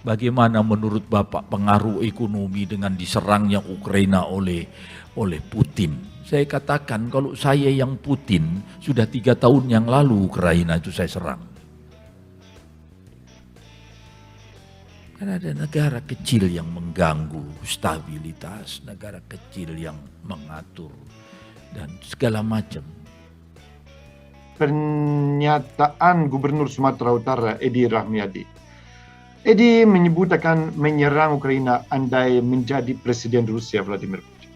Bagaimana menurut Bapak pengaruh ekonomi dengan diserangnya Ukraina oleh Putin? Saya katakan kalau saya yang Putin, sudah 3 tahun yang lalu Ukraina itu saya serang. Karena ada negara kecil yang mengganggu stabilitas, negara kecil yang mengatur, dan segala macam. Pernyataan Gubernur Sumatera Utara Edi Rahmayadi. Edi menyebut akan menyerang Ukraina andai menjadi Presiden Rusia Vladimir Putin.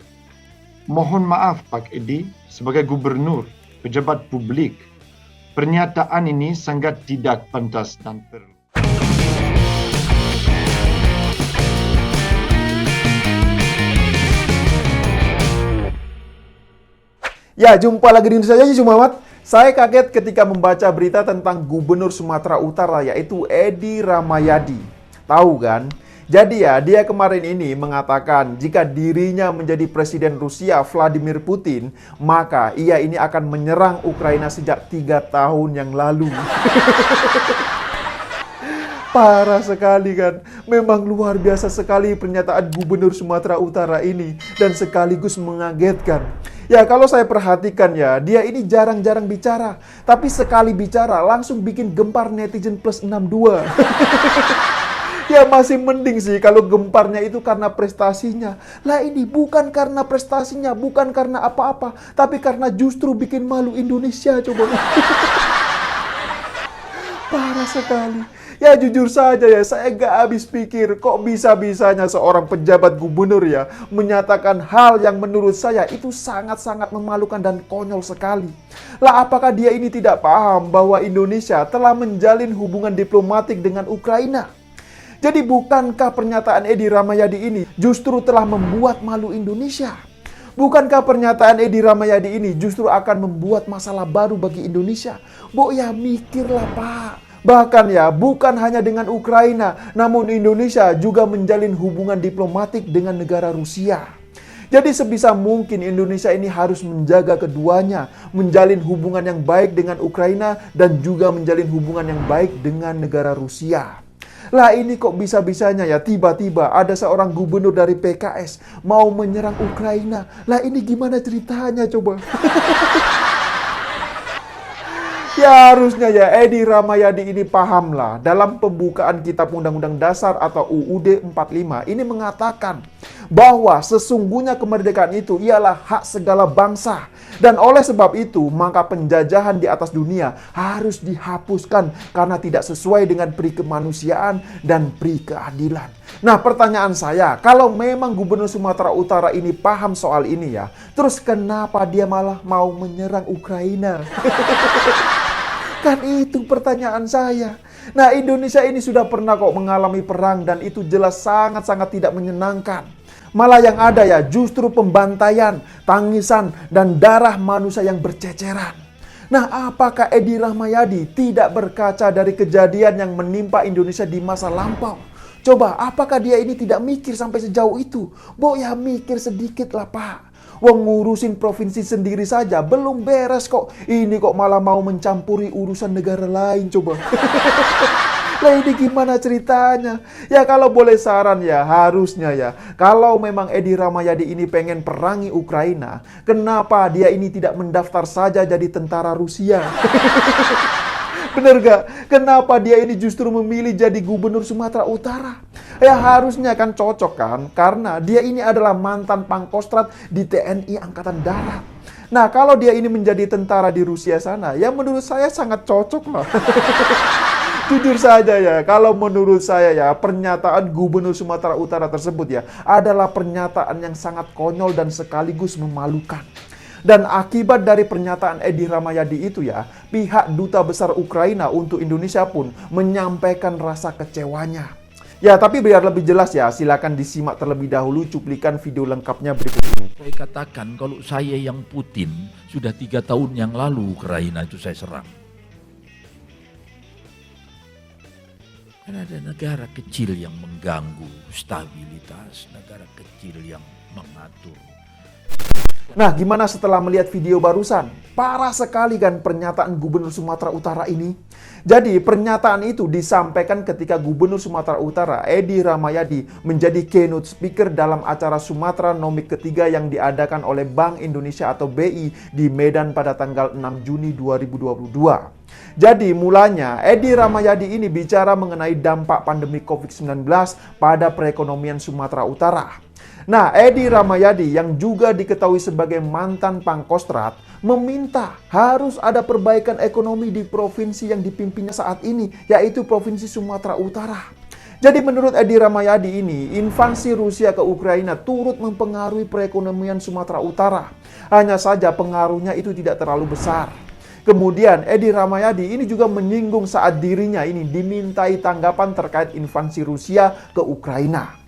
Mohon maaf Pak Edi, sebagai gubernur, pejabat publik, pernyataan ini sangat tidak pantas dan perlu. Ya, jumpa lagi di Indonesia Aja Muhammad. Saya kaget ketika membaca berita tentang Gubernur Sumatera Utara yaitu Edi Rahmayadi. Tahu kan? Jadi ya, dia kemarin ini mengatakan jika dirinya menjadi Presiden Rusia Vladimir Putin, maka ia ini akan menyerang Ukraina sejak 3 tahun yang lalu. Parah sekali kan? Memang luar biasa sekali pernyataan Gubernur Sumatera Utara ini dan sekaligus mengagetkan. Ya kalau saya perhatikan ya, dia ini jarang-jarang bicara. Tapi sekali bicara langsung bikin gempar netizen plus 62. Ya masih mending sih kalau gemparnya itu karena prestasinya. Lah ini bukan karena prestasinya, bukan karena apa-apa. Tapi karena justru bikin malu Indonesia coba. Parah sekali. Ya jujur saja ya, saya gak habis pikir kok bisa-bisanya seorang pejabat gubernur ya menyatakan hal yang menurut saya itu sangat-sangat memalukan dan konyol sekali. Lah apakah dia ini tidak paham bahwa Indonesia telah menjalin hubungan diplomatik dengan Ukraina? Jadi bukankah pernyataan Edi Rahmayadi ini justru telah membuat malu Indonesia? Bukankah pernyataan Edi Rahmayadi ini justru akan membuat masalah baru bagi Indonesia? Ya mikirlah Pak. Bahkan ya, bukan hanya dengan Ukraina, namun Indonesia juga menjalin hubungan diplomatik dengan negara Rusia. Jadi sebisa mungkin Indonesia ini harus menjaga keduanya, menjalin hubungan yang baik dengan Ukraina dan juga menjalin hubungan yang baik dengan negara Rusia. Lah ini kok bisa-bisanya ya tiba-tiba ada seorang gubernur dari PKS mau menyerang Ukraina. Lah ini gimana ceritanya coba? Ya harusnya ya Edi Rahmayadi ini pahamlah. Dalam pembukaan Kitab Undang-Undang Dasar atau UUD 45 ini mengatakan bahwa sesungguhnya kemerdekaan itu ialah hak segala bangsa. Dan oleh sebab itu maka penjajahan di atas dunia harus dihapuskan karena tidak sesuai dengan peri kemanusiaan dan peri keadilan. Nah pertanyaan saya, kalau memang Gubernur Sumatera Utara ini paham soal ini ya, terus kenapa dia malah mau menyerang Ukraina? Kan itu pertanyaan saya. Nah Indonesia ini sudah pernah kok mengalami perang dan itu jelas sangat-sangat tidak menyenangkan. Malah yang ada ya justru pembantaian, tangisan, dan darah manusia yang berceceran. Nah apakah Edi Rahmayadi tidak berkaca dari kejadian yang menimpa Indonesia di masa lampau? Coba apakah dia ini tidak mikir sampai sejauh itu? Ya mikir sedikit lah Pak. Wong ngurusin provinsi sendiri saja belum beres kok. Ini kok malah mau mencampuri urusan negara lain coba. Lah ini gimana ceritanya? Ya kalau boleh saran ya harusnya ya. Kalau memang Edi Rahmayadi ini pengen perangi Ukraina, kenapa dia ini tidak mendaftar saja jadi tentara Rusia? Bener gak? Kenapa dia ini justru memilih jadi gubernur Sumatera Utara? Ya harusnya kan cocok kan? Karena dia ini adalah mantan Pangkostrat di TNI Angkatan Darat. Nah kalau dia ini menjadi tentara di Rusia sana, ya menurut saya sangat cocok lah. Jujur saja ya, kalau menurut saya ya, pernyataan Gubernur Sumatera Utara tersebut ya, adalah pernyataan yang sangat konyol dan sekaligus memalukan. Dan akibat dari pernyataan Edi Rahmayadi itu ya, pihak Duta Besar Ukraina untuk Indonesia pun menyampaikan rasa kecewanya. Ya, tapi biar lebih jelas ya, silakan disimak terlebih dahulu cuplikan video lengkapnya berikut ini. Saya katakan kalau saya yang Putin, sudah 3 tahun yang lalu Ukraina itu saya serang. Karena ada negara kecil yang mengganggu stabilitas, negara kecil yang mengatur. Nah, gimana setelah melihat video barusan? Parah sekali kan pernyataan Gubernur Sumatera Utara ini. Jadi, pernyataan itu disampaikan ketika Gubernur Sumatera Utara, Edi Rahmayadi, menjadi keynote speaker dalam acara Sumatera Nomik ketiga yang diadakan oleh Bank Indonesia atau BI di Medan pada tanggal 6 Juni 2022. Jadi, mulanya Edi Rahmayadi ini bicara mengenai dampak pandemi COVID-19 pada perekonomian Sumatera Utara. Nah, Edi Rahmayadi yang juga diketahui sebagai mantan Pangkostrat meminta harus ada perbaikan ekonomi di provinsi yang dipimpinnya saat ini, yaitu Provinsi Sumatera Utara. Jadi menurut Edi Rahmayadi ini, invasi Rusia ke Ukraina turut mempengaruhi perekonomian Sumatera Utara. Hanya saja pengaruhnya itu tidak terlalu besar. Kemudian Edi Rahmayadi ini juga menyinggung saat dirinya ini dimintai tanggapan terkait invasi Rusia ke Ukraina.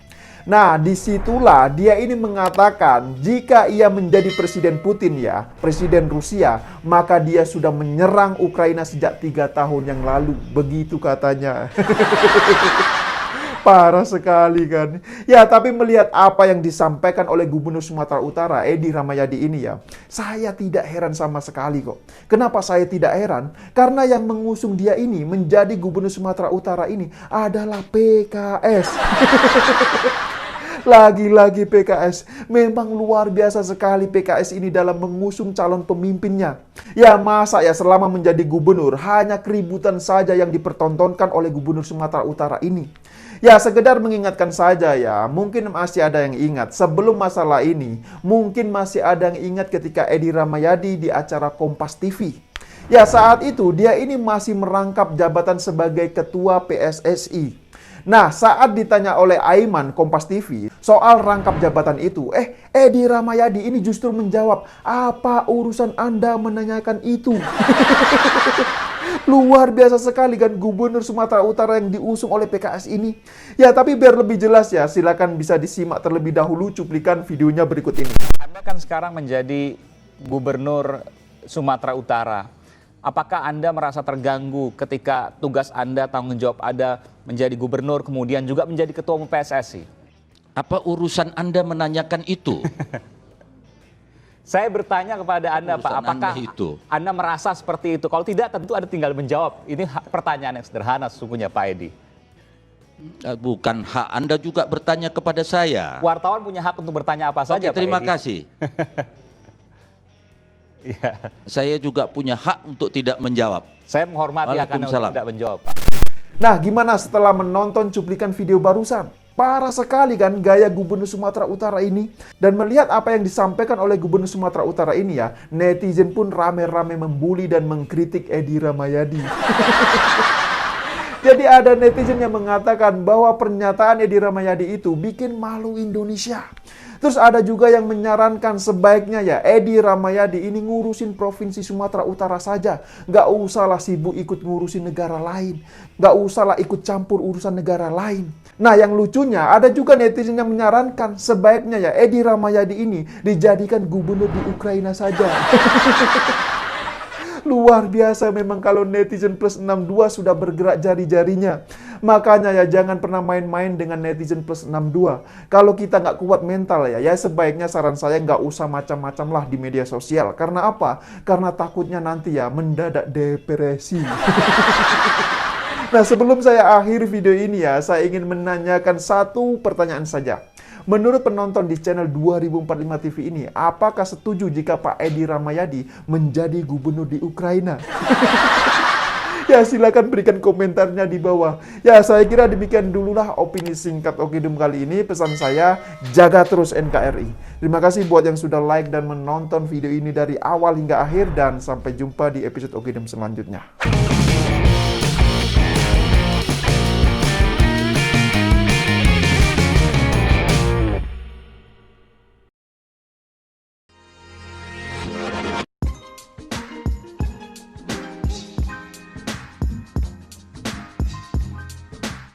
Nah, disitulah dia ini mengatakan jika ia menjadi Presiden Putin Presiden Rusia, maka dia sudah menyerang Ukraina sejak 3 tahun yang lalu. Begitu katanya. Parah sekali kan. Ya, tapi melihat apa yang disampaikan oleh Gubernur Sumatera Utara, Edi Rahmayadi ini saya tidak heran sama sekali kok. Kenapa saya tidak heran? Karena yang mengusung dia ini menjadi Gubernur Sumatera Utara ini adalah PKS. Lagi-lagi PKS, memang luar biasa sekali PKS ini dalam mengusung calon pemimpinnya. Ya masa selama menjadi gubernur hanya keributan saja yang dipertontonkan oleh Gubernur Sumatera Utara ini. Ya sekedar mengingatkan saja mungkin masih ada yang ingat sebelum masalah ini, mungkin masih ada yang ingat ketika Edi Rahmayadi di acara Kompas TV. Ya saat itu dia ini masih merangkap jabatan sebagai ketua PSSI. Nah, saat ditanya oleh Aiman Kompas TV soal rangkap jabatan itu, Edi Rahmayadi ini justru menjawab, apa urusan Anda menanyakan itu? Luar biasa sekali kan Gubernur Sumatera Utara yang diusung oleh PKS ini. Ya, tapi biar lebih jelas silakan bisa disimak terlebih dahulu cuplikan videonya berikut ini. Anda kan sekarang menjadi Gubernur Sumatera Utara. Apakah Anda merasa terganggu ketika tugas Anda, tanggung jawab Anda menjadi gubernur, kemudian juga menjadi ketua umum PSSI? Apa urusan Anda menanyakan itu? Saya bertanya kepada Anda, Pak, apakah Anda merasa seperti itu? Kalau tidak, tentu Anda tinggal menjawab. Ini pertanyaan yang sederhana sesungguhnya, Pak Edi. Bukan hak Anda juga bertanya kepada saya. Wartawan punya hak untuk bertanya apa saja, Pak Edi. Terima kasih. Ya. Saya juga punya hak untuk tidak menjawab. Saya menghormati hak Anda untuk tidak menjawab, Pak. Nah, gimana setelah menonton cuplikan video barusan? Parah sekali kan gaya Gubernur Sumatera Utara ini. Dan melihat apa yang disampaikan oleh Gubernur Sumatera Utara ini netizen pun rame-rame membuli dan mengkritik Edi Rahmayadi. Jadi ada netizen yang mengatakan bahwa pernyataan Edi Rahmayadi itu bikin malu Indonesia. Terus ada juga yang menyarankan sebaiknya Edi Rahmayadi ini ngurusin Provinsi Sumatera Utara saja. Nggak usahlah sibuk ikut ngurusin negara lain. Nggak usahlah ikut campur urusan negara lain. Nah yang lucunya ada juga netizen yang menyarankan sebaiknya Edi Rahmayadi ini dijadikan gubernur di Ukraina saja. Luar biasa memang kalau netizen plus 62 sudah bergerak jari-jarinya. Makanya jangan pernah main-main dengan netizen plus 62. Kalau kita nggak kuat mental sebaiknya saran saya nggak usah macam-macam lah di media sosial. Karena apa? Karena takutnya nanti mendadak depresi. Nah sebelum saya akhiri video ini saya ingin menanyakan satu pertanyaan saja. Menurut penonton di channel 2045 TV ini, apakah setuju jika Pak Edi Rahmayadi menjadi gubernur di Ukraina? Ya silakan berikan komentarnya di bawah. Ya saya kira demikian dululah opini singkat Okidum kali ini. Pesan saya, jaga terus NKRI. Terima kasih buat yang sudah like dan menonton video ini dari awal hingga akhir. Dan sampai jumpa di episode Okidum selanjutnya.